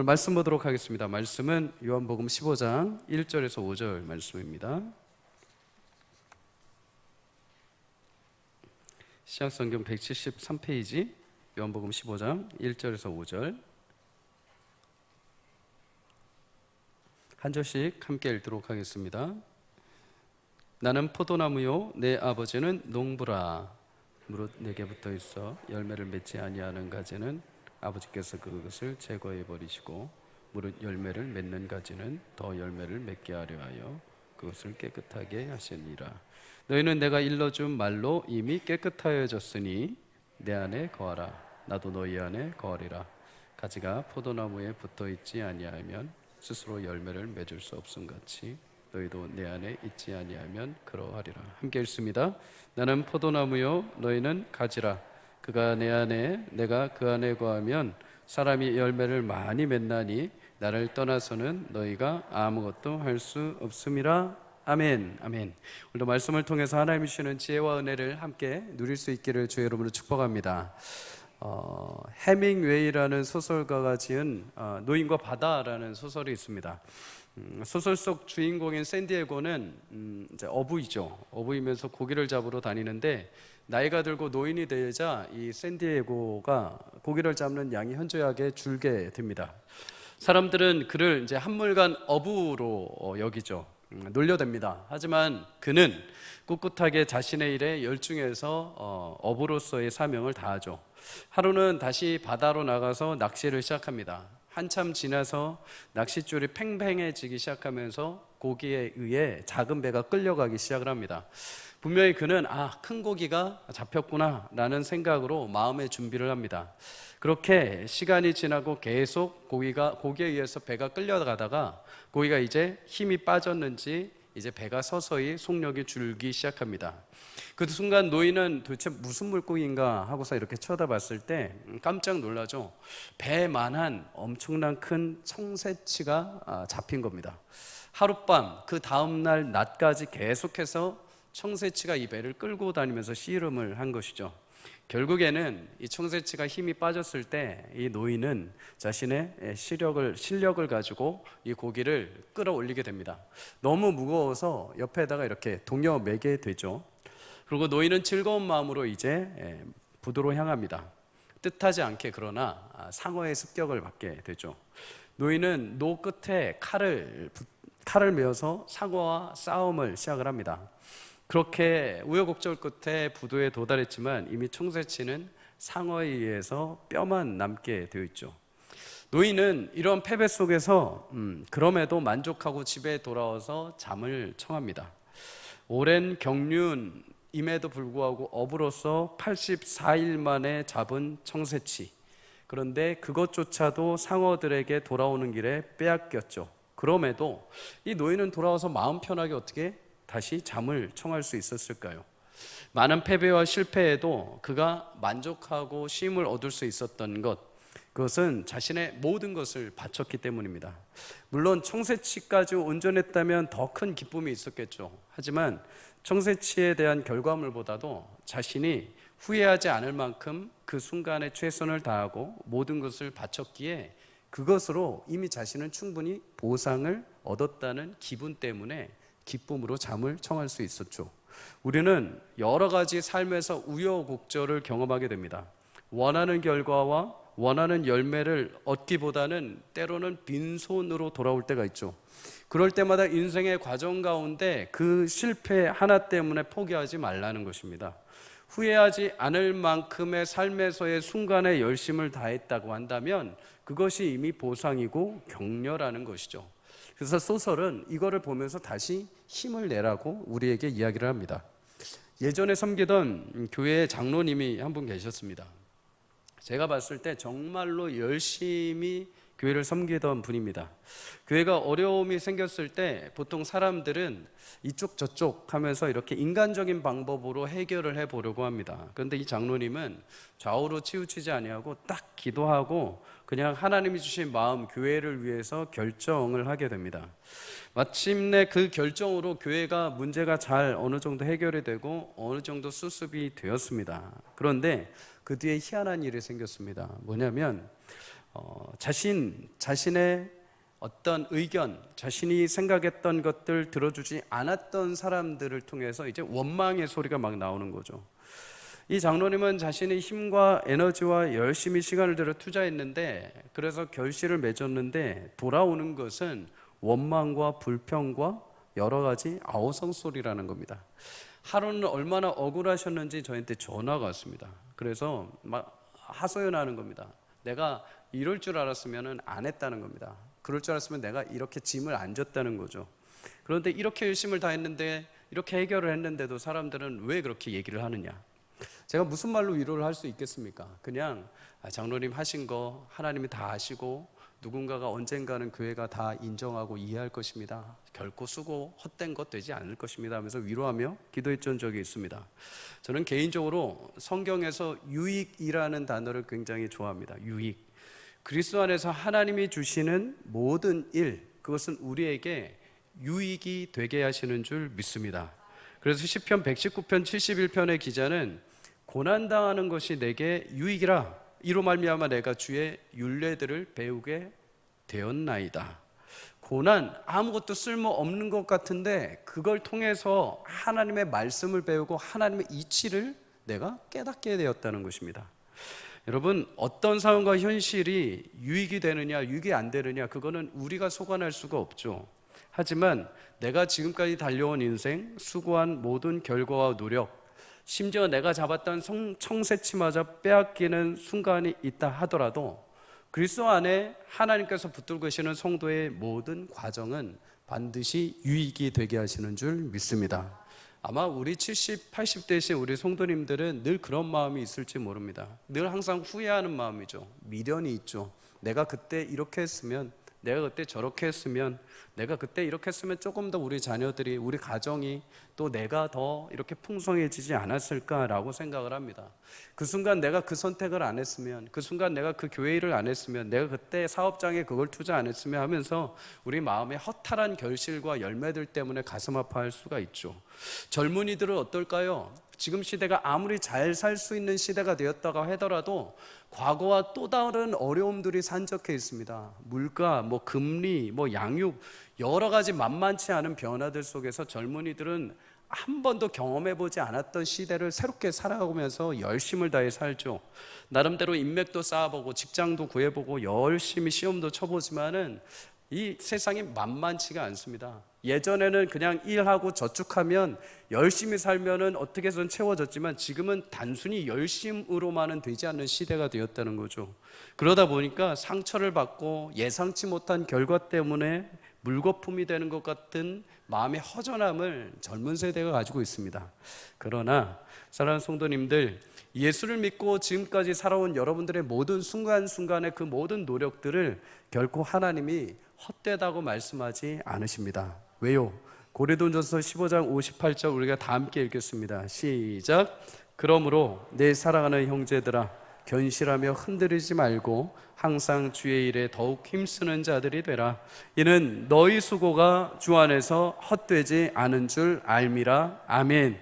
말씀 보도록 하겠습니다. 말씀은 요한복음 15장 1절에서 5절 말씀입니다. 시약성경 173페이지 요한복음 15장 1절에서 5절 한 절씩 함께 읽도록 하겠습니다. 나는 포도나무요 내 아버지는 농부라. 무릇 내게 붙어 있어 열매를 맺지 아니하는 가지는 아버지께서 그것을 제거해 버리시고 무릇 열매를 맺는 가지는 더 열매를 맺게 하려 하여 그것을 깨끗하게 하시니라. 너희는 내가 일러준 말로 이미 깨끗하여졌으니 내 안에 거하라. 나도 너희 안에 거하리라. 가지가 포도나무에 붙어 있지 아니하면 스스로 열매를 맺을 수 없음같이 너희도 내 안에 있지 아니하면 그러하리라. 함께 읽습니다. 나는 포도나무요 너희는 가지라. 그가 내 안에 내가 그 안에 거하면 사람이 열매를 많이 맺나니 나를 떠나서는 너희가 아무것도 할 수 없음이라. 아멘. 아멘. 오늘도 말씀을 통해서 하나님이 주시는 지혜와 은혜를 함께 누릴 수 있기를 주의 이름으로 축복합니다. 해밍웨이라는 소설가가 지은 노인과 바다라는 소설이 있습니다. 소설 속 주인공인 샌디에고는 이제 어부이죠. 어부이면서 고기를 잡으러 다니는데 나이가 들고 노인이 되자 이 샌디에고가 고기를 잡는 양이 현저하게 줄게 됩니다. 사람들은 그를 이제 한물간 어부로 여기죠. 놀려댑니다. 하지만 그는 꿋꿋하게 자신의 일에 열중해서 어부로서의 사명을 다하죠. 하루는 다시 바다로 나가서 낚시를 시작합니다. 한참 지나서 낚싯줄이 팽팽해지기 시작하면서 고기에 의해 작은 배가 끌려가기 시작을 합니다. 분명히 그는 큰 고기가 잡혔구나 라는 생각으로 마음의 준비를 합니다. 그렇게 시간이 지나고 계속 고기에 의해서 배가 끌려가다가 고기가 이제 힘이 빠졌는지 이제 배가 서서히 속력이 줄기 시작합니다. 그 순간 노인은 도대체 무슨 물고기인가 하고서 이렇게 쳐다봤을 때 깜짝 놀라죠. 배만한 엄청난 큰 청새치가 잡힌 겁니다. 하룻밤 그 다음날 낮까지 계속해서 청새치가 이 배를 끌고 다니면서 씨름을 한 것이죠. 결국에는 이 청새치가 힘이 빠졌을 때 이 노인은 자신의 실력을 가지고 이 고기를 끌어올리게 됩니다. 너무 무거워서 옆에다가 이렇게 동여 매게 되죠. 그리고 노인은 즐거운 마음으로 이제 부두로 향합니다. 뜻하지 않게 그러나 상어의 습격을 받게 되죠. 노인은 노 끝에 칼을 메어서 상어와 싸움을 시작을 합니다. 그렇게 우여곡절 끝에 부두에 도달했지만 이미 청새치는 상어에 의해서 뼈만 남게 되어 있죠. 노인은 이런 패배 속에서 그럼에도 만족하고 집에 돌아와서 잠을 청합니다. 오랜 경륜임에도 불구하고 어부로서 84일 만에 잡은 청새치, 그런데 그것조차도 상어들에게 돌아오는 길에 빼앗겼죠. 그럼에도 이 노인은 돌아와서 마음 편하게 어떻게 다시 잠을 청할 수 있었을까요? 많은 패배와 실패에도 그가 만족하고 쉼을 얻을 수 있었던 것, 그것은 자신의 모든 것을 바쳤기 때문입니다. 물론 청새치까지 온전했다면 더 큰 기쁨이 있었겠죠. 하지만 청새치에 대한 결과물보다도 자신이 후회하지 않을 만큼 그 순간에 최선을 다하고 모든 것을 바쳤기에 그것으로 이미 자신은 충분히 보상을 얻었다는 기분 때문에 기쁨으로 잠을 청할 수 있었죠. 우리는 여러 가지 삶에서 우여곡절을 경험하게 됩니다. 원하는 결과와 원하는 열매를 얻기보다는 때로는 빈손으로 돌아올 때가 있죠. 그럴 때마다 인생의 과정 가운데 그 실패 하나 때문에 포기하지 말라는 것입니다. 후회하지 않을 만큼의 삶에서의 순간에 열심을 다했다고 한다면 그것이 이미 보상이고 격려라는 것이죠. 그래서 소설은 이거를 보면서 다시 힘을 내라고 우리에게 이야기를 합니다. 예전에 섬기던 교회의 장로님이 한 분 계셨습니다. 제가 봤을 때 정말로 열심히 교회를 섬기던 분입니다. 교회가 어려움이 생겼을 때 보통 사람들은 이쪽 저쪽 하면서 이렇게 인간적인 방법으로 해결을 해보려고 합니다. 그런데 이 장로님은 좌우로 치우치지 아니하고 딱 기도하고 그냥 하나님이 주신 마음, 교회를 위해서 결정을 하게 됩니다. 마침내 그 결정으로 교회가 문제가 잘 어느 정도 해결이 되고 어느 정도 수습이 되었습니다. 그런데 그 뒤에 희한한 일이 생겼습니다. 뭐냐면 자신의 어떤 의견, 자신이 생각했던 것들 들어주지 않았던 사람들을 통해서 이제 원망의 소리가 막 나오는 거죠. 이 장로님은 자신의 힘과 에너지와 열심히 시간을 들여 투자했는데, 그래서 결실을 맺었는데 돌아오는 것은 원망과 불평과 여러 가지 아우성 소리라는 겁니다. 하루는 얼마나 억울하셨는지 저한테 전화가 왔습니다. 그래서 막 하소연하는 겁니다. 내가 이럴 줄 알았으면 안 했다는 겁니다. 그럴 줄 알았으면 내가 이렇게 짐을 안 졌다는 거죠. 그런데 이렇게 열심을 다했는데, 이렇게 해결을 했는데도 사람들은 왜 그렇게 얘기를 하느냐. 제가 무슨 말로 위로를 할 수 있겠습니까? 그냥 장로님 하신 거 하나님이 다 아시고, 누군가가 언젠가는 교회가 다 인정하고 이해할 것입니다. 결코 수고 헛된 것 되지 않을 것입니다 하면서 위로하며 기도했던 적이 있습니다. 저는 개인적으로 성경에서 유익이라는 단어를 굉장히 좋아합니다. 유익. 그리스도 안에서 하나님이 주시는 모든 일, 그것은 우리에게 유익이 되게 하시는 줄 믿습니다. 그래서 시편 119편 71편의 기자는 고난당하는 것이 내게 유익이라, 이로 말미암아 내가 주의 율례들을 배우게 되었나이다. 고난, 아무것도 쓸모없는 것 같은데 그걸 통해서 하나님의 말씀을 배우고 하나님의 이치를 내가 깨닫게 되었다는 것입니다. 여러분, 어떤 상황과 현실이 유익이 되느냐 유익이 안 되느냐, 그거는 우리가 소관할 수가 없죠. 하지만 내가 지금까지 달려온 인생, 수고한 모든 결과와 노력, 심지어 내가 잡았던 청새치마저 빼앗기는 순간이 있다 하더라도 그리스도 안에 하나님께서 붙들고 계시는 성도의 모든 과정은 반드시 유익이 되게 하시는 줄 믿습니다. 아마 우리 70, 80대이신 우리 성도님들은 늘 그런 마음이 있을지 모릅니다. 늘 항상 후회하는 마음이죠. 미련이 있죠. 내가 그때 이렇게 했으면, 내가 그때 저렇게 했으면, 내가 그때 이렇게 했으면 조금 더 우리 자녀들이, 우리 가정이, 또 내가 더 이렇게 풍성해지지 않았을까라고 생각을 합니다. 그 순간 내가 그 선택을 안 했으면, 그 순간 내가 그 교회 일을 안 했으면, 내가 그때 사업장에 그걸 투자 안 했으면 하면서 우리 마음에 허탈한 결실과 열매들 때문에 가슴 아파할 수가 있죠. 젊은이들은 어떨까요? 지금 시대가 아무리 잘 살 수 있는 시대가 되었다고 하더라도 과거와 또 다른 어려움들이 산적해 있습니다. 물가, 금리, 양육, 여러 가지 만만치 않은 변화들 속에서 젊은이들은 한 번도 경험해보지 않았던 시대를 새롭게 살아가면서 열심을 다해 살죠. 나름대로 인맥도 쌓아보고 직장도 구해보고 열심히 시험도 쳐보지만은 이 세상이 만만치가 않습니다. 예전에는 그냥 일하고 저축하면 열심히 살면은 어떻게 해서든 채워졌지만, 지금은 단순히 열심으로만은 되지 않는 시대가 되었다는 거죠. 그러다 보니까 상처를 받고 예상치 못한 결과 때문에 물거품이 되는 것 같은 마음의 허전함을 젊은 세대가 가지고 있습니다. 그러나 사랑하는 성도님들, 예수를 믿고 지금까지 살아온 여러분들의 모든 순간순간의 그 모든 노력들을 결코 하나님이 헛되다고 말씀하지 않으십니다. 왜요? 고린도전서 15장 58절 우리가 다 함께 읽겠습니다. 시작. 그러므로 내 사랑하는 형제들아, 견실하며 흔들리지 말고 항상 주의 일에 더욱 힘쓰는 자들이 되라. 이는 너희 수고가 주 안에서 헛되지 않은 줄 알미라. 아멘.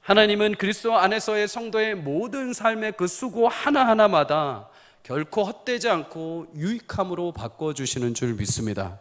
하나님은 그리스도 안에서의 성도의 모든 삶의 그 수고 하나하나마다 결코 헛되지 않고 유익함으로 바꿔주시는 줄 믿습니다.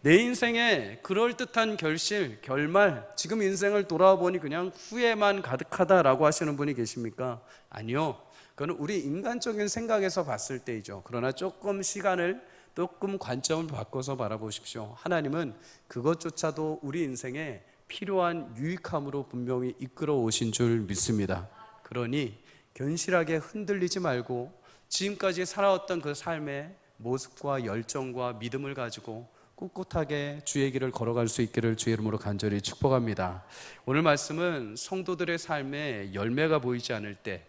내 인생에 그럴듯한 결실, 결말, 지금 인생을 돌아보니 그냥 후회만 가득하다라고 하시는 분이 계십니까? 아니요. 그건 우리 인간적인 생각에서 봤을 때이죠. 그러나 조금 시간을, 조금 관점을 바꿔서 바라보십시오. 하나님은 그것조차도 우리 인생에 필요한 유익함으로 분명히 이끌어 오신 줄 믿습니다. 그러니 견실하게 흔들리지 말고 지금까지 살아왔던 그 삶의 모습과 열정과 믿음을 가지고 꿋꿋하게 주의 길을 걸어갈 수 있기를 주의 이름으로 간절히 축복합니다. 오늘 말씀은 성도들의 삶에 열매가 보이지 않을 때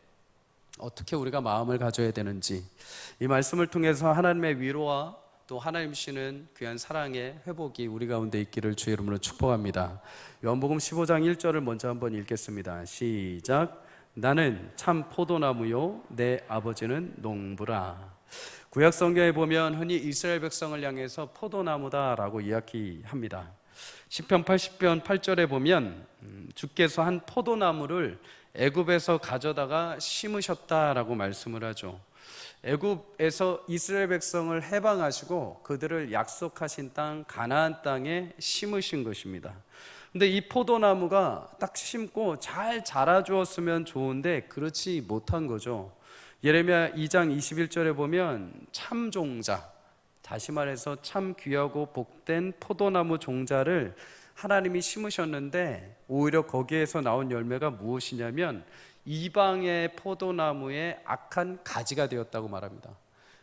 어떻게 우리가 마음을 가져야 되는지, 이 말씀을 통해서 하나님의 위로와 또 하나님 주시는 귀한 사랑의 회복이 우리 가운데 있기를 주의 이름으로 축복합니다. 요한복음 15장 1절을 먼저 한번 읽겠습니다. 시작. 나는 참 포도나무요 내 아버지는 농부라. 구약 성경에 보면 흔히 이스라엘 백성을 향해서 포도나무다라고 이야기합니다. 시편 80편 8절에 보면 주께서 한 포도나무를 애굽에서 가져다가 심으셨다라고 말씀을 하죠. 애굽에서 이스라엘 백성을 해방하시고 그들을 약속하신 땅 가나안 땅에 심으신 것입니다. 근데 이 포도나무가 딱 심고 잘 자라주었으면 좋은데 그렇지 못한 거죠. 예레미야 2장 21절에 보면 참종자, 다시 말해서 참 귀하고 복된 포도나무 종자를 하나님이 심으셨는데 오히려 거기에서 나온 열매가 무엇이냐면 이방의 포도나무의 악한 가지가 되었다고 말합니다.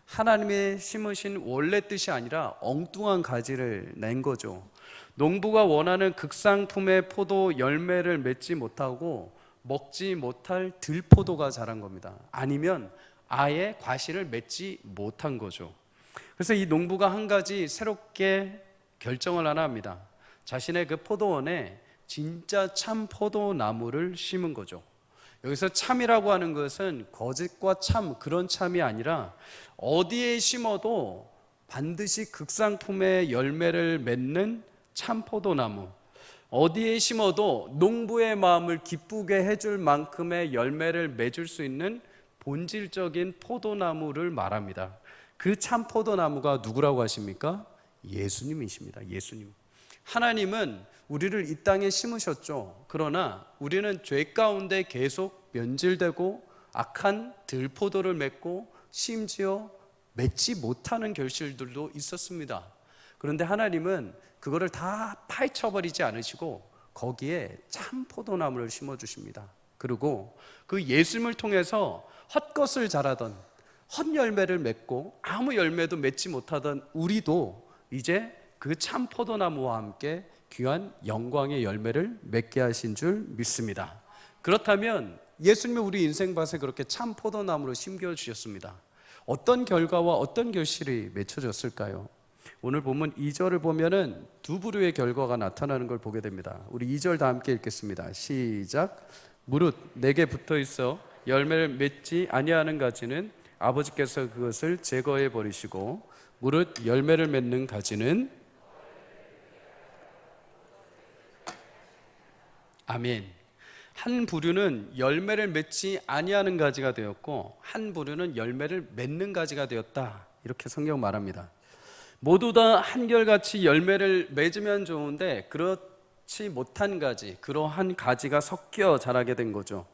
하나님의 심으신 원래 뜻이 아니라 엉뚱한 가지를 낸 거죠. 농부가 원하는 극상품의 포도 열매를 맺지 못하고 먹지 못할 들포도가 자란 겁니다. 아니면 아예 과실을 맺지 못한 거죠. 그래서 이 농부가 한 가지 새롭게 결정을 하나 합니다. 자신의 그 포도원에 진짜 참 포도나무를 심은 거죠. 여기서 참이라고 하는 것은 거짓과 참, 그런 참이 아니라 어디에 심어도 반드시 극상품의 열매를 맺는 참 포도나무, 어디에 심어도 농부의 마음을 기쁘게 해줄 만큼의 열매를 맺을 수 있는 본질적인 포도나무를 말합니다. 그 참 포도나무가 누구라고 하십니까? 예수님이십니다. 예수님. 하나님은 우리를 이 땅에 심으셨죠. 그러나 우리는 죄 가운데 계속 면질되고 악한 들포도를 맺고 심지어 맺지 못하는 결실들도 있었습니다. 그런데 하나님은 그거를 다 파헤쳐버리지 않으시고 거기에 참 포도나무를 심어주십니다. 그리고 그 예수님을 통해서 헛것을 자라던 헛열매를 맺고 아무 열매도 맺지 못하던 우리도 이제 그 참 포도나무와 함께 귀한 영광의 열매를 맺게 하신 줄 믿습니다. 그렇다면 예수님이 우리 인생밭에 그렇게 참 포도나무로 심겨주셨습니다. 어떤 결과와 어떤 결실이 맺혀졌을까요? 오늘 본문 2절을 보면은 두 부류의 결과가 나타나는 걸 보게 됩니다. 우리 2절 다 함께 읽겠습니다. 시작. 무릇 내게 붙어 있어 열매를 맺지 아니하는 가지는 아버지께서 그것을 제거해 버리시고 무릇 열매를 맺는 가지는 아멘. 한 부류는 열매를 맺지 아니하는 가지가 되었고 한 부류는 열매를 맺는 가지가 되었다. 이렇게 성경 말합니다. 모두 다 한결같이 열매를 맺으면 좋은데 그렇지 못한 가지, 그러한 가지가 섞여 자라게 된 거죠.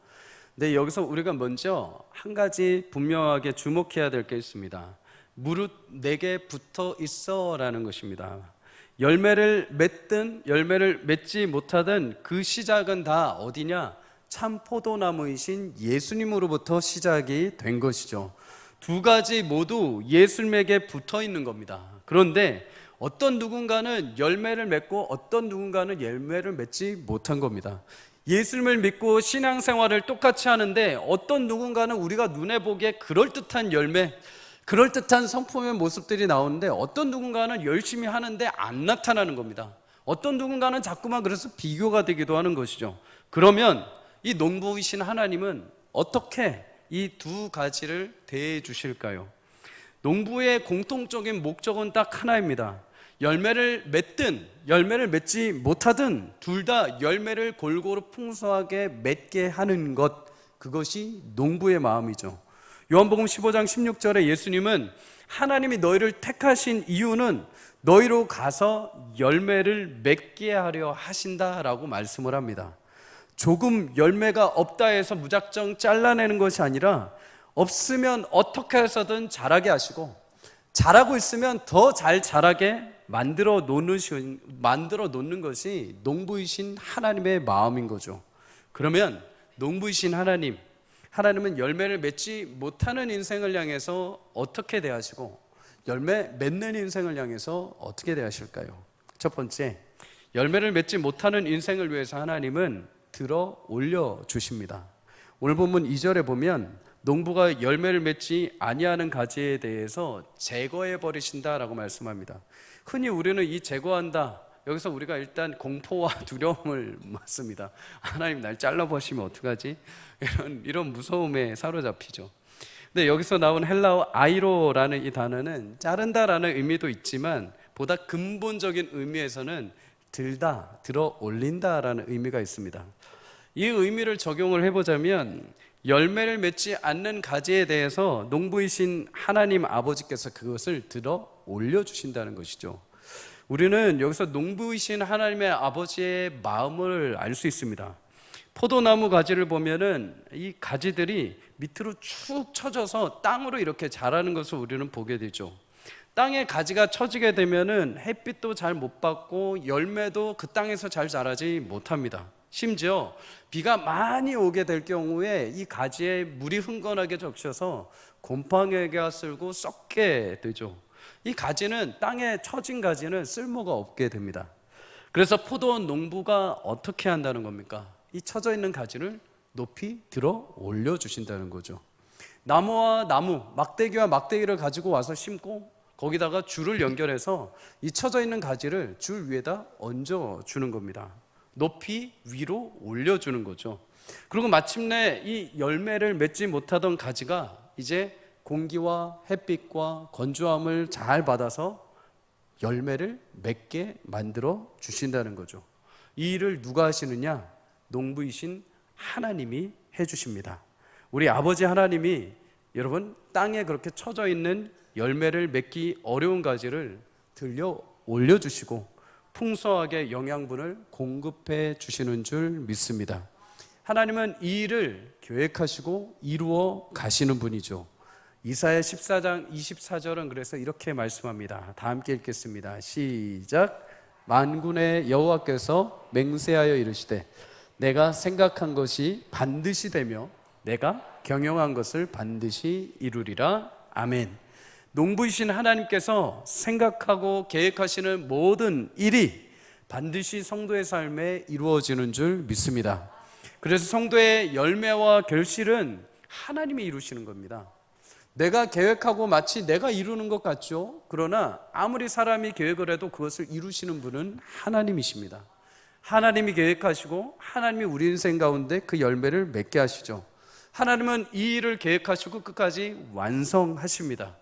근데 여기서 우리가 먼저 한 가지 분명하게 주목해야 될 게 있습니다. 무릇 내게 붙어 있어 라는 것입니다. 열매를 맺든 열매를 맺지 못하든 그 시작은 다 어디냐? 참 포도나무이신 예수님으로부터 시작이 된 것이죠. 두 가지 모두 예수님에게 붙어 있는 겁니다. 그런데 어떤 누군가는 열매를 맺고 어떤 누군가는 열매를 맺지 못한 겁니다. 예수님을 믿고 신앙생활을 똑같이 하는데 어떤 누군가는 우리가 눈에 보기에 그럴듯한 열매, 그럴듯한 성품의 모습들이 나오는데 어떤 누군가는 열심히 하는데 안 나타나는 겁니다. 어떤 누군가는 자꾸만 그래서 비교가 되기도 하는 것이죠. 그러면 이 농부이신 하나님은 어떻게 이 두 가지를 대해 주실까요? 농부의 공통적인 목적은 딱 하나입니다. 열매를 맺든 열매를 맺지 못하든 둘 다 열매를 골고루 풍성하게 맺게 하는 것, 그것이 농부의 마음이죠. 요한복음 15장 16절에 예수님은 하나님이 너희를 택하신 이유는 너희로 가서 열매를 맺게 하려 하신다라고 말씀을 합니다. 조금 열매가 없다 해서 무작정 잘라내는 것이 아니라 없으면 어떻게 해서든 자라게 하시고 자라고 있으면 더 잘 자라게 만들어 놓는 것이 농부이신 하나님의 마음인 거죠. 그러면 농부이신 하나님은 열매를 맺지 못하는 인생을 향해서 어떻게 대하시고 열매 맺는 인생을 향해서 어떻게 대하실까요? 첫 번째, 열매를 맺지 못하는 인생을 위해서 하나님은 들어 올려 주십니다. 오늘 본문 2절에 보면 농부가 열매를 맺지 아니하는 가지에 대해서 제거해 버리신다라고 말씀합니다. 흔히 우리는 이 제거한다, 여기서 우리가 일단 공포와 두려움을 맞습니다. 하나님 날 잘라버리시면 어떡하지? 이런 무서움에 사로잡히죠. 근데 여기서 나온 헬라어 아이로라는 이 단어는 자른다라는 의미도 있지만 보다 근본적인 의미에서는 들다, 들어 올린다라는 의미가 있습니다. 이 의미를 적용을 해보자면 열매를 맺지 않는 가지에 대해서 농부이신 하나님 아버지께서 그것을 들어 올려주신다는 것이죠. 우리는 여기서 농부이신 하나님의 아버지의 마음을 알 수 있습니다. 포도나무 가지를 보면은 이 가지들이 밑으로 축 처져서 땅으로 이렇게 자라는 것을 우리는 보게 되죠. 땅에 가지가 처지게 되면은 햇빛도 잘 못 받고 열매도 그 땅에서 잘 자라지 못합니다. 심지어 비가 많이 오게 될 경우에 이 가지에 물이 흥건하게 적셔서 곰팡이가 쓸고 썩게 되죠. 이 가지는, 땅에 처진 가지는 쓸모가 없게 됩니다. 그래서 포도 농부가 어떻게 한다는 겁니까? 이 처져 있는 가지를 높이 들어 올려주신다는 거죠. 나무와 나무, 막대기와 막대기를 가지고 와서 심고 거기다가 줄을 연결해서 이 처져 있는 가지를 줄 위에다 얹어주는 겁니다. 높이 위로 올려주는 거죠. 그리고 마침내 이 열매를 맺지 못하던 가지가 이제 공기와 햇빛과 건조함을 잘 받아서 열매를 맺게 만들어 주신다는 거죠. 이 일을 누가 하시느냐? 농부이신 하나님이 해주십니다. 우리 아버지 하나님이 여러분 땅에 그렇게 처져 있는 열매를 맺기 어려운 가지를 들려 올려주시고 풍성하게 영양분을 공급해 주시는 줄 믿습니다. 하나님은 이 일을 계획하시고 이루어 가시는 분이죠. 이사야 14장 24절은 그래서 이렇게 말씀합니다. 다 함께 읽겠습니다. 시작. 만군의 여호와께서 맹세하여 이르시되 내가 생각한 것이 반드시 되며 내가 경영한 것을 반드시 이루리라. 아멘. 농부이신 하나님께서 생각하고 계획하시는 모든 일이 반드시 성도의 삶에 이루어지는 줄 믿습니다. 그래서 성도의 열매와 결실은 하나님이 이루시는 겁니다. 내가 계획하고 마치 내가 이루는 것 같죠? 그러나 아무리 사람이 계획을 해도 그것을 이루시는 분은 하나님이십니다. 하나님이 계획하시고 하나님이 우리 인생 가운데 그 열매를 맺게 하시죠. 하나님은 이 일을 계획하시고 끝까지 완성하십니다.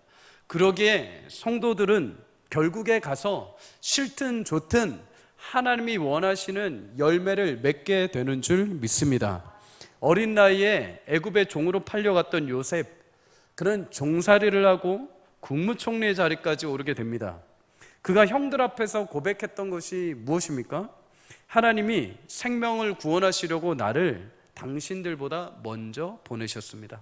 그러기에 성도들은 결국에 가서 싫든 좋든 하나님이 원하시는 열매를 맺게 되는 줄 믿습니다. 어린 나이에 애굽의 종으로 팔려갔던 요셉, 그는 종살이를 하고 국무총리의 자리까지 오르게 됩니다. 그가 형들 앞에서 고백했던 것이 무엇입니까? 하나님이 생명을 구원하시려고 나를 당신들보다 먼저 보내셨습니다.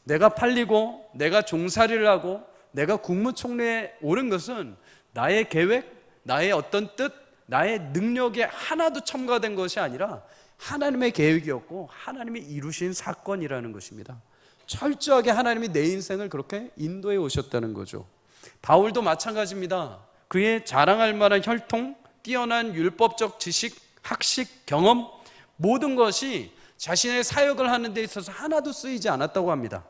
내가 팔리고 내가 종살이를 하고 내가 국무총리에 오른 것은 나의 계획, 나의 어떤 뜻, 나의 능력에 하나도 첨가된 것이 아니라 하나님의 계획이었고 하나님이 이루신 사건이라는 것입니다. 철저하게 하나님이 내 인생을 그렇게 인도해 오셨다는 거죠. 바울도 마찬가지입니다. 그의 자랑할 만한 혈통, 뛰어난 율법적 지식, 학식, 경험, 모든 것이 자신의 사역을 하는 데 있어서 하나도 쓰이지 않았다고 합니다.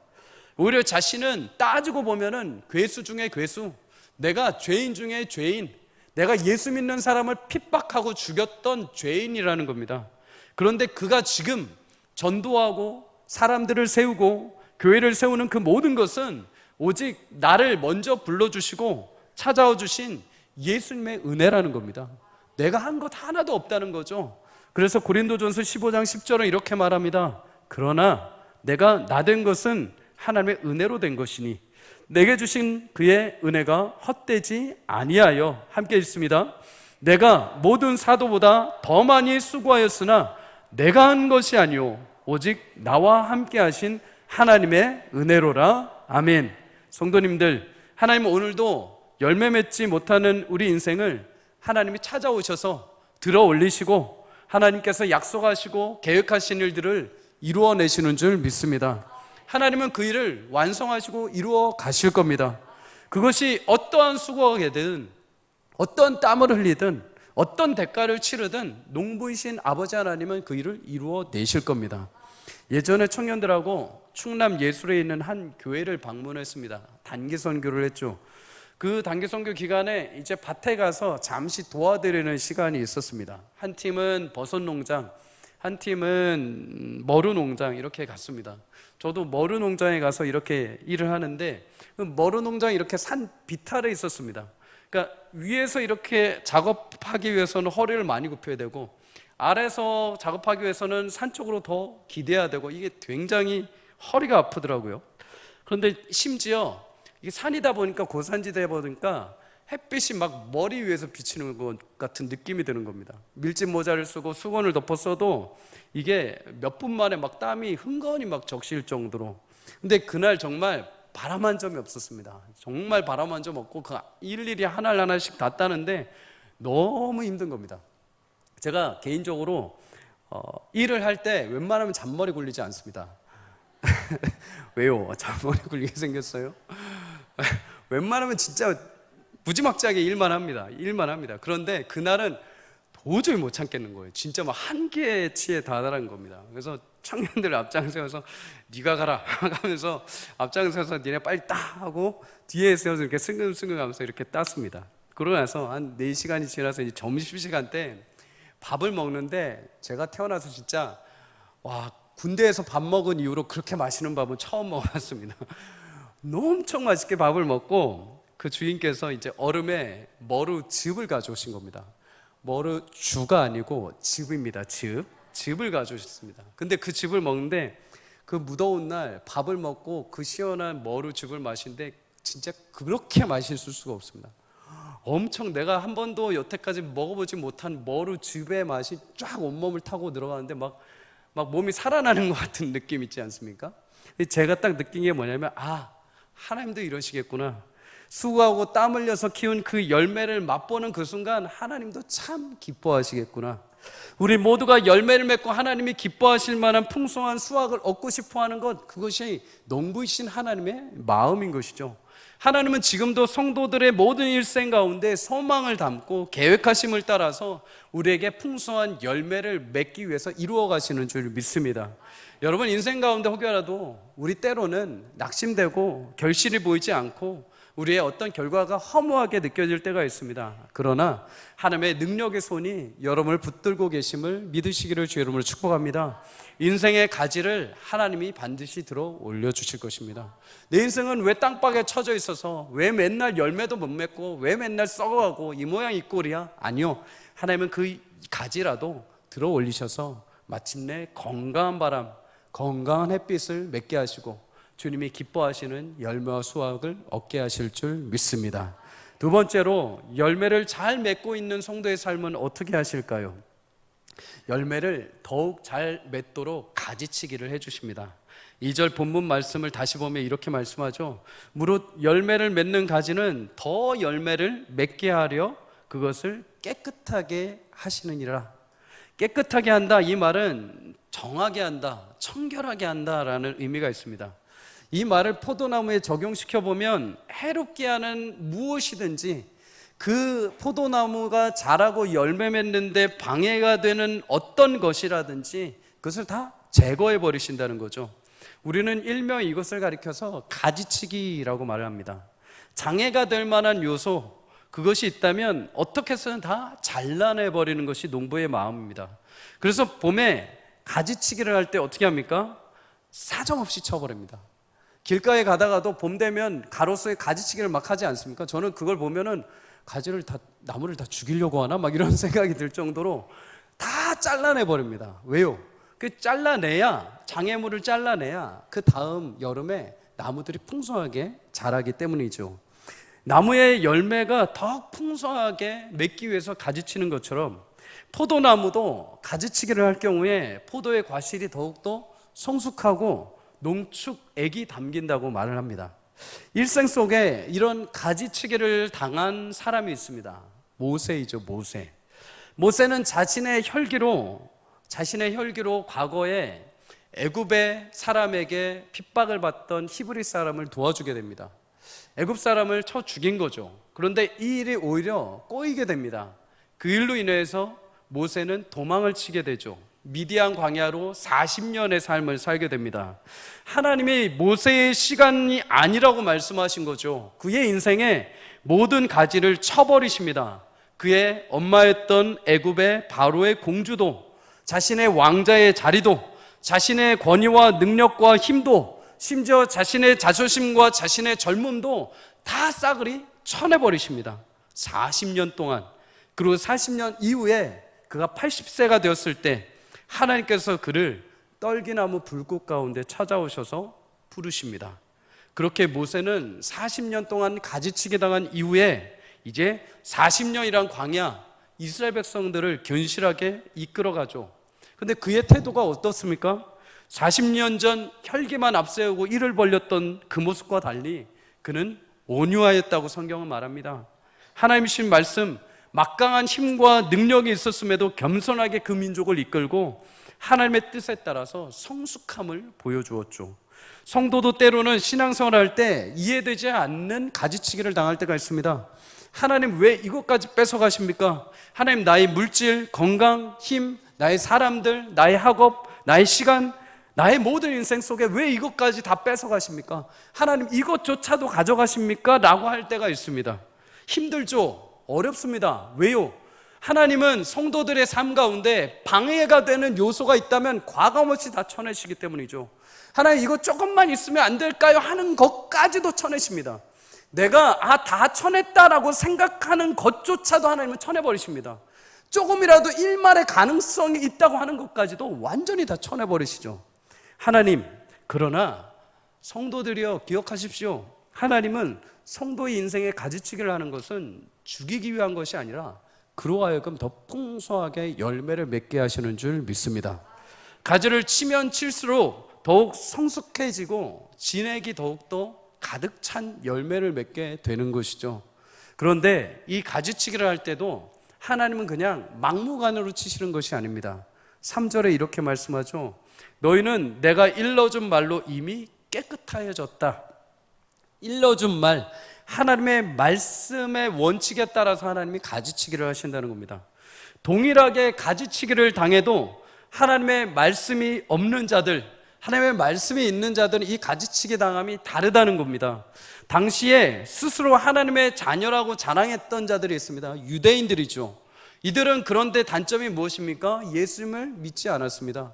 오히려 자신은 따지고 보면은 괴수 중에 괴수, 내가 죄인 중에 죄인, 내가 예수 믿는 사람을 핍박하고 죽였던 죄인이라는 겁니다. 그런데 그가 지금 전도하고 사람들을 세우고 교회를 세우는 그 모든 것은 오직 나를 먼저 불러주시고 찾아와 주신 예수님의 은혜라는 겁니다. 내가 한 것 하나도 없다는 거죠. 그래서 고린도전서 15장 10절은 이렇게 말합니다. 그러나 내가 나 된 것은 하나님의 은혜로 된 것이니 내게 주신 그의 은혜가 헛되지 아니하여, 함께 읽습니다. 내가 모든 사도보다 더 많이 수고하였으나 내가 한 것이 아니오 오직 나와 함께 하신 하나님의 은혜로라. 아멘. 성도님들, 하나님은 오늘도 열매 맺지 못하는 우리 인생을 하나님이 찾아오셔서 들어 올리시고 하나님께서 약속하시고 계획하신 일들을 이루어내시는 줄 믿습니다. 하나님은 그 일을 완성하시고 이루어 가실 겁니다. 그것이 어떠한 수고가 되든 어떤 땀을 흘리든 어떤 대가를 치르든 농부이신 아버지 하나님은 그 일을 이루어내실 겁니다. 예전에 청년들하고 충남 예술에 있는 한 교회를 방문했습니다. 단기 선교를 했죠. 그 단기 선교 기간에 이제 밭에 가서 잠시 도와드리는 시간이 있었습니다. 한 팀은 버섯 농장, 한 팀은 머루 농장 이렇게 갔습니다. 저도 머루 농장에 가서 이렇게 일을 하는데 그 머루 농장이 이렇게 산 비탈에 있었습니다. 그러니까 위에서 이렇게 작업하기 위해서는 허리를 많이 굽혀야 되고 아래서 작업하기 위해서는 산 쪽으로 더 기대야 되고 이게 굉장히 허리가 아프더라고요. 그런데 심지어 이게 산이다 보니까 고산지대에 보니까 햇빛이 막 머리 위에서 비치는 것 같은 느낌이 드는 겁니다. 밀짚 모자를 쓰고 수건을 덮어 써도 이게 몇 분 만에 막 땀이 흥건히 막 적실 정도로. 근데 그날 정말 바람 한 점이 없었습니다. 정말 바람 한 점 없고 그 일일이 하나하나씩 다 따는데 너무 힘든 겁니다. 제가 개인적으로 일을 할 때 웬만하면 잔머리 굴리지 않습니다. 왜요? 잔머리 굴리게 생겼어요? 웬만하면 진짜 무지막지하게 일만 합니다. 그런데 그날은 도저히 못 참겠는 거예요. 진짜 막 한계치에 다다른 겁니다. 그래서 청년들 앞장서서 네가 가라 하면서 앞장서서 니네 빨리 따 하고 뒤에 서서 이렇게 승금승금 하면서 이렇게 땄습니다. 그러고 나서 한 4시간이 지나서 이제 점심시간 때 밥을 먹는데 제가 태어나서 진짜 군대에서 밥 먹은 이후로 그렇게 맛있는 밥은 처음 먹어봤습니다. 엄청 맛있게 밥을 먹고 그 주인께서 이제 얼음에 머루즙을 가져오신 겁니다. 머루주가 아니고 즙입니다. 즙을 가져오셨습니다. 근데 그 즙을 먹는데 그 무더운 날 밥을 먹고 그 시원한 머루즙을 마시는데 진짜 그렇게 맛있을 수가 없습니다. 엄청 내가 한 번도 여태까지 먹어보지 못한 머루즙의 맛이 쫙 온몸을 타고 들어가는데 막 몸이 살아나는 것 같은 느낌 있지 않습니까? 제가 딱 느낀 게 뭐냐면 하나님도 이러시겠구나. 수고하고 땀 흘려서 키운 그 열매를 맛보는 그 순간 하나님도 참 기뻐하시겠구나. 우리 모두가 열매를 맺고 하나님이 기뻐하실 만한 풍성한 수확을 얻고 싶어하는 것, 그것이 농부이신 하나님의 마음인 것이죠. 하나님은 지금도 성도들의 모든 일생 가운데 소망을 담고 계획하심을 따라서 우리에게 풍성한 열매를 맺기 위해서 이루어 가시는 줄 믿습니다. 여러분, 인생 가운데 혹여라도 우리 때로는 낙심되고 결실이 보이지 않고 우리의 어떤 결과가 허무하게 느껴질 때가 있습니다. 그러나 하나님의 능력의 손이 여러분을 붙들고 계심을 믿으시기를 주의 이름으로 축복합니다. 인생의 가지를 하나님이 반드시 들어 올려주실 것입니다. 내 인생은 왜 땅바닥에 처져 있어서 왜 맨날 열매도 못 맺고 왜 맨날 썩어가고 이 모양 이 꼴이야? 아니요, 하나님은 그 가지라도 들어 올리셔서 마침내 건강한 바람, 건강한 햇빛을 맺게 하시고 주님이 기뻐하시는 열매와 수확을 얻게 하실 줄 믿습니다. 두 번째로, 열매를 잘 맺고 있는 성도의 삶은 어떻게 하실까요? 열매를 더욱 잘 맺도록 가지치기를 해주십니다. 2절 본문 말씀을 다시 보면 이렇게 말씀하죠. 무릇 열매를 맺는 가지는 더 열매를 맺게 하려 그것을 깨끗하게 하시느니라. 깨끗하게 한다, 이 말은 정하게 한다, 청결하게 한다라는 의미가 있습니다. 이 말을 포도나무에 적용시켜 보면 해롭게 하는 무엇이든지 그 포도나무가 자라고 열매 맺는데 방해가 되는 어떤 것이라든지 그것을 다 제거해 버리신다는 거죠. 우리는 일명 이것을 가리켜서 가지치기라고 말을 합니다. 장애가 될 만한 요소, 그것이 있다면 어떻게 해서는 다 잘라내 버리는 것이 농부의 마음입니다. 그래서 봄에 가지치기를 할 때 어떻게 합니까? 사정없이 쳐버립니다. 길가에 가다가도 봄 되면 가로수에 가지치기를 막 하지 않습니까? 저는 그걸 보면은 나무를 다 죽이려고 하나? 막 이런 생각이 들 정도로 다 잘라내 버립니다. 왜요? 그 장애물을 잘라내야 그 다음 여름에 나무들이 풍성하게 자라기 때문이죠. 나무의 열매가 더 풍성하게 맺기 위해서 가지치는 것처럼 포도나무도 가지치기를 할 경우에 포도의 과실이 더욱더 성숙하고 농축액이 담긴다고 말을 합니다. 일생 속에 이런 가지치기를 당한 사람이 있습니다. 모세이죠. 모세는 자신의 혈기로 과거에 애굽의 사람에게 핍박을 받던 히브리 사람을 도와주게 됩니다. 애굽 사람을 쳐 죽인 거죠. 그런데 이 일이 오히려 꼬이게 됩니다. 그 일로 인해서 모세는 도망을 치게 되죠. 미디안 광야로 40년의 삶을 살게 됩니다. 하나님이 모세의 시간이 아니라고 말씀하신 거죠. 그의 인생의 모든 가지를 쳐버리십니다. 그의 엄마였던 애굽의 바로의 공주도, 자신의 왕자의 자리도, 자신의 권위와 능력과 힘도, 심지어 자신의 자존심과 자신의 젊음도 다 싸그리 쳐내버리십니다. 40년 동안. 그리고 40년 이후에 그가 80세가 되었을 때 하나님께서 그를 떨기나무 불꽃 가운데 찾아오셔서 부르십니다. 그렇게 모세는 40년 동안 가지치기 당한 이후에 이제 40년이란 광야, 이스라엘 백성들을 견실하게 이끌어가죠. 근데 그의 태도가 어떻습니까? 40년 전 혈기만 앞세우고 이를 벌렸던 그 모습과 달리 그는 온유하였다고 성경은 말합니다. 하나님 주신 말씀, 막강한 힘과 능력이 있었음에도 겸손하게 그 민족을 이끌고 하나님의 뜻에 따라서 성숙함을 보여주었죠. 성도도 때로는 신앙생활을 할 때 이해되지 않는 가지치기를 당할 때가 있습니다. 하나님 왜 이것까지 뺏어가십니까? 하나님 나의 물질, 건강, 힘, 나의 사람들, 나의 학업, 나의 시간, 나의 모든 인생 속에 왜 이것까지 다 뺏어가십니까? 하나님 이것조차도 가져가십니까? 라고 할 때가 있습니다. 힘들죠? 어렵습니다. 왜요? 하나님은 성도들의 삶 가운데 방해가 되는 요소가 있다면 과감없이 다 쳐내시기 때문이죠. 하나님 이거 조금만 있으면 안 될까요? 하는 것까지도 쳐내십니다. 내가 다 쳐냈다라고 생각하는 것조차도 하나님은 쳐내버리십니다. 조금이라도 일말의 가능성이 있다고 하는 것까지도 완전히 다 쳐내버리시죠. 하나님, 그러나 성도들이여 기억하십시오. 하나님은 성도의 인생에 가지치기를 하는 것은 죽이기 위한 것이 아니라 그로 하여금 더 풍성하게 열매를 맺게 하시는 줄 믿습니다. 가지를 치면 칠수록 더욱 성숙해지고 진액이 더욱더 가득 찬 열매를 맺게 되는 것이죠. 그런데 이 가지치기를 할 때도 하나님은 그냥 막무가내로 치시는 것이 아닙니다. 3절에 이렇게 말씀하죠. 너희는 내가 일러준 말로 이미 깨끗하여졌다. 일러준 말, 하나님의 말씀의 원칙에 따라서 하나님이 가지치기를 하신다는 겁니다. 동일하게 가지치기를 당해도 하나님의 말씀이 없는 자들, 하나님의 말씀이 있는 자들은 이 가지치기 당함이 다르다는 겁니다. 당시에 스스로 하나님의 자녀라고 자랑했던 자들이 있습니다. 유대인들이죠. 이들은 그런데 단점이 무엇입니까? 예수님을 믿지 않았습니다.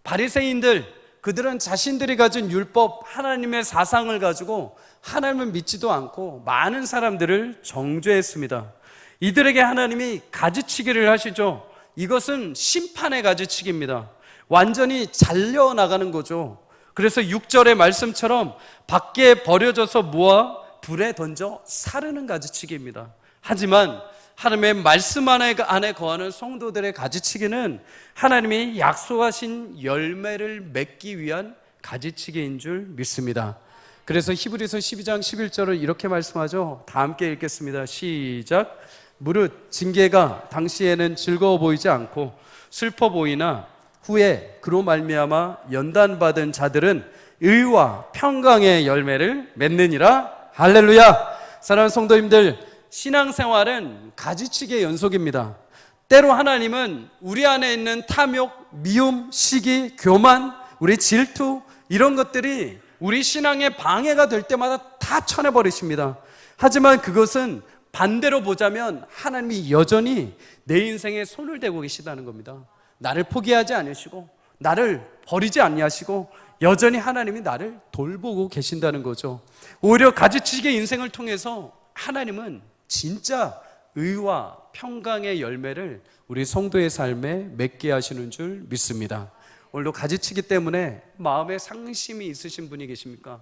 바리새인들, 그들은 자신들이 가진 율법, 하나님의 사상을 가지고 하나님을 믿지도 않고 많은 사람들을 정죄했습니다. 이들에게 하나님이 가지치기를 하시죠. 이것은 심판의 가지치기입니다. 완전히 잘려나가는 거죠. 그래서 6절의 말씀처럼 밖에 버려져서 모아 불에 던져 사르는 가지치기입니다. 하지만 하나님의 말씀 안에 거하는 성도들의 가지치기는 하나님이 약속하신 열매를 맺기 위한 가지치기인 줄 믿습니다. 그래서 히브리서 12장 11절을 이렇게 말씀하죠. 다 함께 읽겠습니다. 시작. 무릇 징계가 당시에는 즐거워 보이지 않고 슬퍼 보이나 후에 그로 말미암아 연단받은 자들은 의와 평강의 열매를 맺느니라. 할렐루야. 사랑하는 성도님들, 신앙생활은 가지치기의 연속입니다. 때로 하나님은 우리 안에 있는 탐욕, 미움, 시기, 교만, 우리 질투, 이런 것들이 우리 신앙에 방해가 될 때마다 다 쳐내버리십니다. 하지만 그것은 반대로 보자면 하나님이 여전히 내 인생에 손을 대고 계시다는 겁니다. 나를 포기하지 않으시고 나를 버리지 아니하시고 여전히 하나님이 나를 돌보고 계신다는 거죠. 오히려 가지치기의 인생을 통해서 하나님은 진짜 의와 평강의 열매를 우리 성도의 삶에 맺게 하시는 줄 믿습니다. 오늘도 가지치기 때문에 마음에 상심이 있으신 분이 계십니까?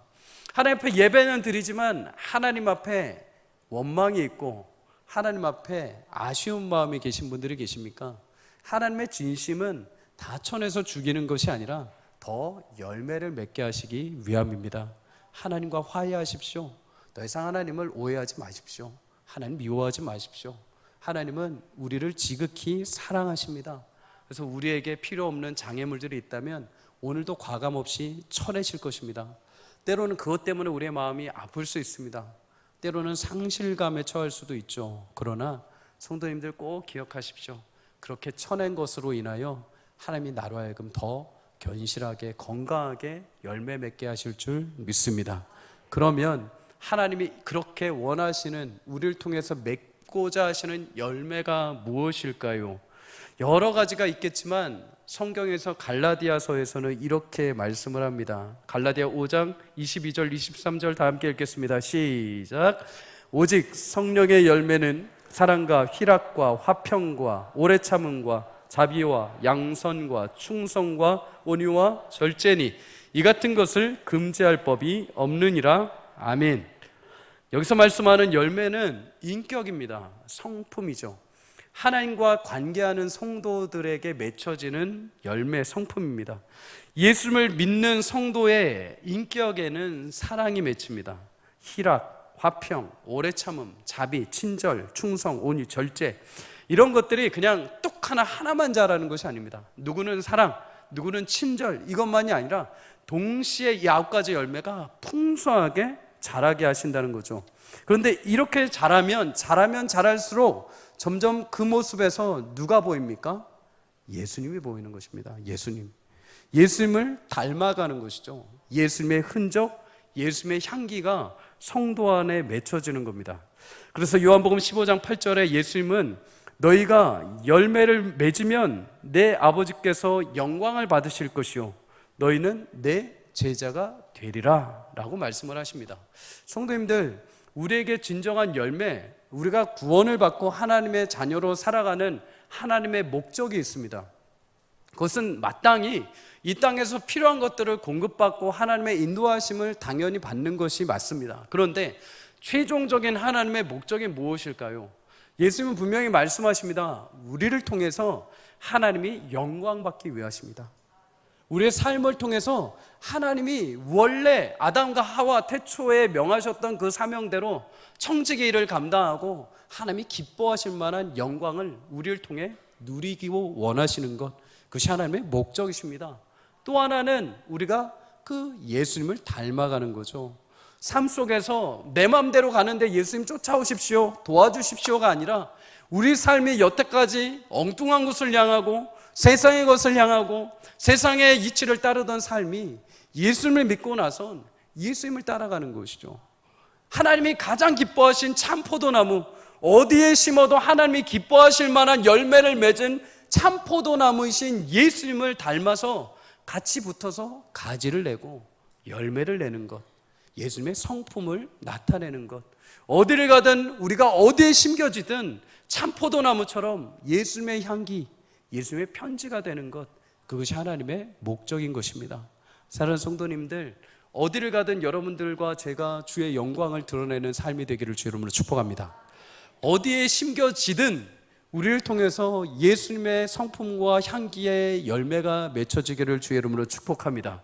하나님 앞에 예배는 드리지만 하나님 앞에 원망이 있고 하나님 앞에 아쉬운 마음이 계신 분들이 계십니까? 하나님의 진심은 다 쳐내서 죽이는 것이 아니라 더 열매를 맺게 하시기 위함입니다. 하나님과 화해하십시오. 더 이상 하나님을 오해하지 마십시오. 하나님 미워하지 마십시오. 하나님은 우리를 지극히 사랑하십니다. 그래서 우리에게 필요 없는 장애물들이 있다면 오늘도 과감없이 쳐내실 것입니다. 때로는 그것 때문에 우리의 마음이 아플 수 있습니다. 때로는 상실감에 처할 수도 있죠. 그러나 성도님들 꼭 기억하십시오. 그렇게 쳐낸 것으로 인하여 하나님이 나로 하여금 더 견실하게 건강하게 열매 맺게 하실 줄 믿습니다. 그러면 하나님이 그렇게 원하시는 우리를 통해서 맺고자 하시는 열매가 무엇일까요? 여러 가지가 있겠지만 성경에서 갈라디아서에서는 이렇게 말씀을 합니다. 갈라디아 5장 22절 23절 다 함께 읽겠습니다. 시작. 오직 성령의 열매는 사랑과 희락과 화평과 오래 참음과 자비와 양선과 충성과 온유와 절제니 이 같은 것을 금지할 법이 없느니라. 아멘. 여기서 말씀하는 열매는 인격입니다. 성품이죠. 하나님과 관계하는 성도들에게 맺혀지는 열매, 성품입니다. 예수를 믿는 성도의 인격에는 사랑이 맺힙니다. 희락, 화평, 오래 참음, 자비, 친절, 충성, 온유, 절제, 이런 것들이 그냥 뚝 하나만 잘하는 것이 아닙니다. 누구는 사랑, 누구는 친절, 이것만이 아니라 동시에 이 9가지 열매가 풍성하게 자라게 하신다는 거죠. 그런데 이렇게 자라면 자랄수록 점점 그 모습에서 누가 보입니까? 예수님이 보이는 것입니다. 예수님을 닮아가는 것이죠. 예수님의 흔적, 예수님의 향기가 성도 안에 맺혀지는 겁니다. 그래서 요한복음 15장 8절에 예수님은 너희가 열매를 맺으면 내 아버지께서 영광을 받으실 것이요 너희는 내 제자가 되리라 라고 말씀을 하십니다. 성도님들, 우리에게 진정한 열매, 우리가 구원을 받고 하나님의 자녀로 살아가는 하나님의 목적이 있습니다. 그것은 마땅히 이 땅에서 필요한 것들을 공급받고 하나님의 인도하심을 당연히 받는 것이 맞습니다. 그런데 최종적인 하나님의 목적이 무엇일까요? 예수님은 분명히 말씀하십니다. 우리를 통해서 하나님이 영광받기 위하십니다. 우리의 삶을 통해서 하나님이 원래 아담과 하와 태초에 명하셨던 그 사명대로 청지기 일을 감당하고 하나님이 기뻐하실 만한 영광을 우리를 통해 누리기 원하시는 것, 그것이 하나님의 목적이십니다. 또 하나는 우리가 그 예수님을 닮아가는 거죠. 삶 속에서 내 마음대로 가는데 예수님 쫓아오십시오, 도와주십시오가 아니라 우리 삶이 여태까지 엉뚱한 것을 향하고 세상의 것을 향하고 세상의 이치를 따르던 삶이 예수님을 믿고 나선 예수님을 따라가는 것이죠. 하나님이 가장 기뻐하신 참 포도나무, 어디에 심어도 하나님이 기뻐하실 만한 열매를 맺은 참 포도나무이신 예수님을 닮아서 같이 붙어서 가지를 내고 열매를 내는 것, 예수님의 성품을 나타내는 것, 어디를 가든 우리가 어디에 심겨지든 참 포도나무처럼 예수님의 향기, 예수님의 편지가 되는 것, 그것이 하나님의 목적인 것입니다. 사랑하는 성도님들, 어디를 가든 여러분들과 제가 주의 영광을 드러내는 삶이 되기를 주의 이름으로 축복합니다. 어디에 심겨지든 우리를 통해서 예수님의 성품과 향기의 열매가 맺혀지기를 주의 이름으로 축복합니다.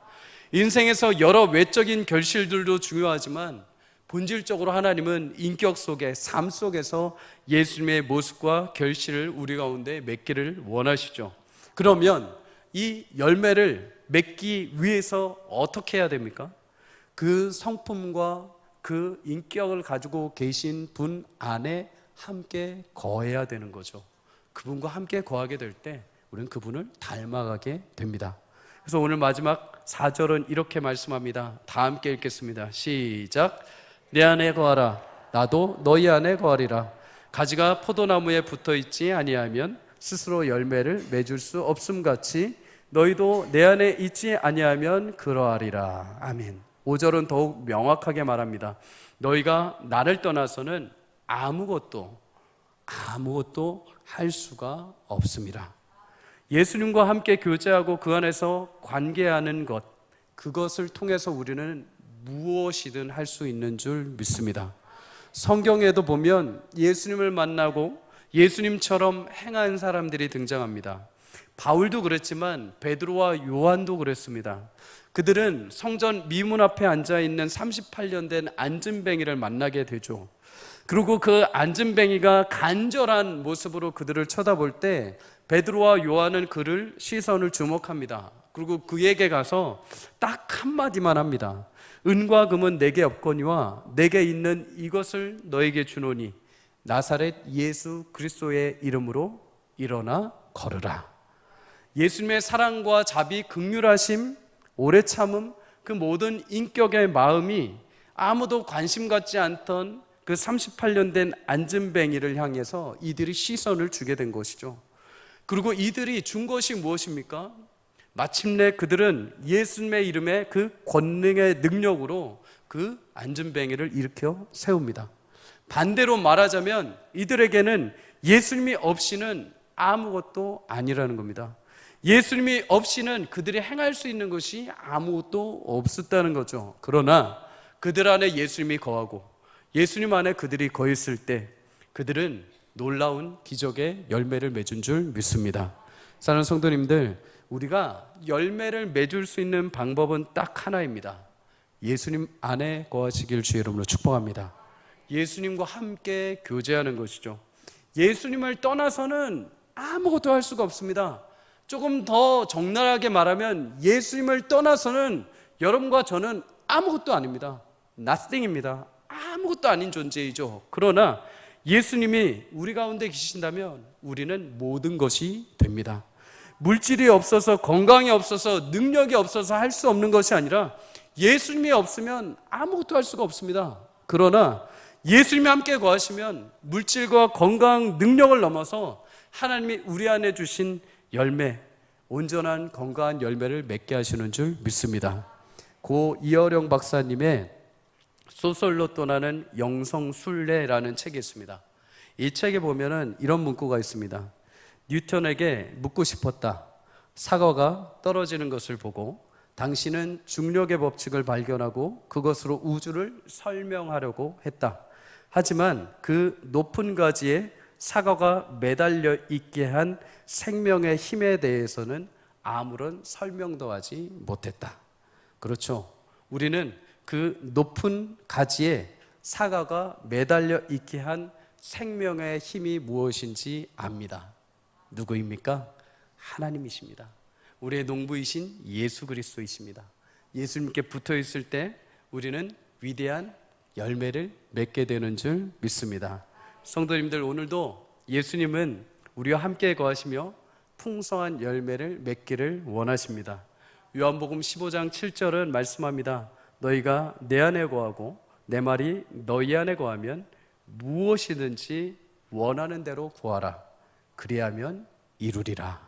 인생에서 여러 외적인 결실들도 중요하지만 본질적으로 하나님은 인격 속에, 삶 속에서 예수님의 모습과 결실을 우리 가운데 맺기를 원하시죠. 그러면 이 열매를 맺기 위해서 어떻게 해야 됩니까? 그 성품과 그 인격을 가지고 계신 분 안에 함께 거해야 되는 거죠. 그분과 함께 거하게 될 때 우리는 그분을 닮아가게 됩니다. 그래서 오늘 마지막 4절은 이렇게 말씀합니다. 다 함께 읽겠습니다. 시작. 내 안에 거하라. 나도 너희 안에 거하리라. 가지가 포도나무에 붙어있지 아니하면 스스로 열매를 맺을 수 없음같이 너희도 내 안에 있지 아니하면 그러하리라. 아멘. 5절은 더욱 명확하게 말합니다. 너희가 나를 떠나서는 아무것도 할 수가 없습니다. 예수님과 함께 교제하고 그 안에서 관계하는 것, 그것을 통해서 우리는 무엇이든 할 수 있는 줄 믿습니다. 성경에도 보면 예수님을 만나고 예수님처럼 행한 사람들이 등장합니다. 바울도 그랬지만 베드로와 요한도 그랬습니다. 그들은 성전 미문 앞에 앉아있는 38년 된 안진뱅이를 만나게 되죠. 그리고 그 안진뱅이가 간절한 모습으로 그들을 쳐다볼 때 베드로와 요한은 그를 시선을 주목합니다. 그리고 그에게 가서 딱 한마디만 합니다. 은과 금은 내게 없거니와 내게 있는 이것을 너에게 주노니 나사렛 예수 그리스도의 이름으로 일어나 걸으라. 예수님의 사랑과 자비, 긍휼하심, 오래 참음, 그 모든 인격의 마음이 아무도 관심 갖지 않던 그 38년 된 안진뱅이를 향해서 이들이 시선을 주게 된 것이죠. 그리고 이들이 준 것이 무엇입니까? 마침내 그들은 예수님의 이름의 그 권능의 능력으로 그 안진뱅이를 일으켜 세웁니다. 반대로 말하자면 이들에게는 예수님이 없이는 아무것도 아니라는 겁니다. 예수님이 없이는 그들이 행할 수 있는 것이 아무것도 없었다는 거죠. 그러나 그들 안에 예수님이 거하고 예수님 안에 그들이 거했을 때 그들은 놀라운 기적의 열매를 맺은 줄 믿습니다. 사랑하는 성도님들, 우리가 열매를 맺을 수 있는 방법은 딱 하나입니다. 예수님 안에 거하시길 주의 이름으로 축복합니다. 예수님과 함께 교제하는 것이죠. 예수님을 떠나서는 아무것도 할 수가 없습니다. 조금 더 적나라하게 말하면 예수님을 떠나서는 여러분과 저는 아무것도 아닙니다. nothing입니다. 아무것도 아닌 존재이죠. 그러나 예수님이 우리 가운데 계신다면 우리는 모든 것이 됩니다. 물질이 없어서, 건강이 없어서, 능력이 없어서 할 수 없는 것이 아니라 예수님이 없으면 아무것도 할 수가 없습니다. 그러나 예수님이 함께 거하시면 물질과 건강, 능력을 넘어서 하나님이 우리 안에 주신 열매, 온전한 건강한 열매를 맺게 하시는 줄 믿습니다. 고 이어령 박사님의 소설로 떠나는 영성순례라는 책이 있습니다. 이 책에 보면은 이런 문구가 있습니다. 뉴턴에게 묻고 싶었다. 사과가 떨어지는 것을 보고 당신은 중력의 법칙을 발견하고 그것으로 우주를 설명하려고 했다. 하지만 그 높은 가지에 사과가 매달려 있게 한 생명의 힘에 대해서는 아무런 설명도 하지 못했다. 그렇죠. 우리는 그 높은 가지에 사과가 매달려 있게 한 생명의 힘이 무엇인지 압니다. 누구입니까? 하나님이십니다. 우리의 농부이신 예수 그리스도이십니다. 예수님께 붙어 있을 때 우리는 위대한 열매를 맺게 되는 줄 믿습니다. 성도님들, 오늘도 예수님은 우리와 함께 거하시며 풍성한 열매를 맺기를 원하십니다. 요한복음 15장 7절은 말씀합니다. 너희가 내 안에 거하고 내 말이 너희 안에 거하면 무엇이든지 원하는 대로 구하라. 그리하면 이루리라.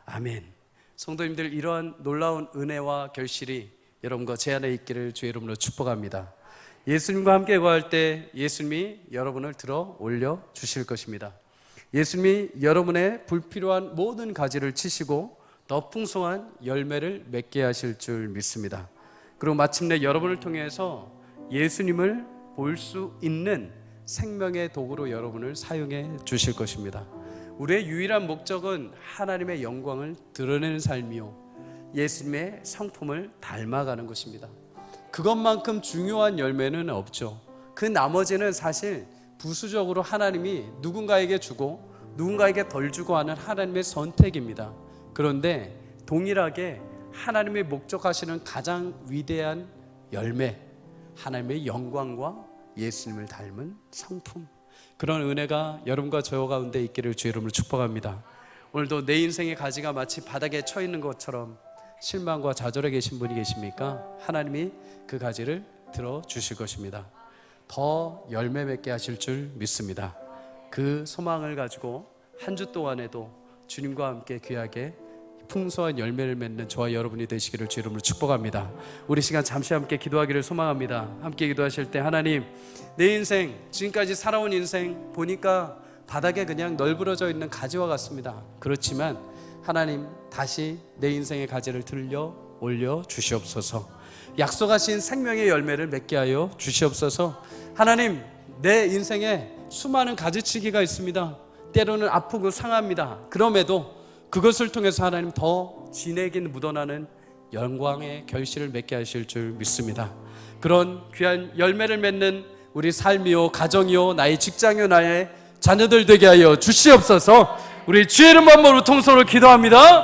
아멘. 성도님들, 이러한 놀라운 은혜와 결실이 여러분과 제 안에 있기를 주의 이름으로 축복합니다. 예수님과 함께 거할 때 예수님이 여러분을 들어 올려 주실 것입니다. 예수님이 여러분의 불필요한 모든 가지를 치시고 더 풍성한 열매를 맺게 하실 줄 믿습니다. 그리고 마침내 여러분을 통해서 예수님을 볼 수 있는 생명의 도구로 여러분을 사용해 주실 것입니다. 우리의 유일한 목적은 하나님의 영광을 드러내는 삶이요, 예수님의 성품을 닮아가는 것입니다. 그것만큼 중요한 열매는 없죠. 그 나머지는 사실 부수적으로 하나님이 누군가에게 주고 누군가에게 덜 주고 하는 하나님의 선택입니다. 그런데 동일하게 하나님이 목적하시는 가장 위대한 열매, 하나님의 영광과 예수님을 닮은 성품, 그런 은혜가 여러분과 저 가운데 있기를 주의 이름으로 축복합니다. 오늘도 내 인생의 가지가 마치 바닥에 쳐 있는 것처럼 실망과 좌절에 계신 분이 계십니까? 하나님이 그 가지를 들어주실 것입니다. 더 열매 맺게 하실 줄 믿습니다. 그 소망을 가지고 한 주 동안에도 주님과 함께 귀하게 풍성한 열매를 맺는 저와 여러분이 되시기를 주 이름으로 축복합니다. 우리 시간 잠시 함께 기도하기를 소망합니다. 함께 기도하실 때, 하나님, 내 인생, 지금까지 살아온 인생 보니까 바닥에 그냥 널브러져 있는 가지와 같습니다. 그렇지만 하나님, 다시 내 인생의 가지를 들려 올려 주시옵소서. 약속하신 생명의 열매를 맺게 하여 주시옵소서. 하나님, 내 인생에 수많은 가지치기가 있습니다. 때로는 아프고 상합니다. 그럼에도 그것을 통해서 하나님 더 진에게 묻어나는 영광의 결실을 맺게 하실 줄 믿습니다. 그런 귀한 열매를 맺는 우리 삶이요, 가정이요, 나의 직장이요, 나의 자녀들 되게 하여 주시옵소서. 우리 주의 이름 만물로 통성으로 기도합니다.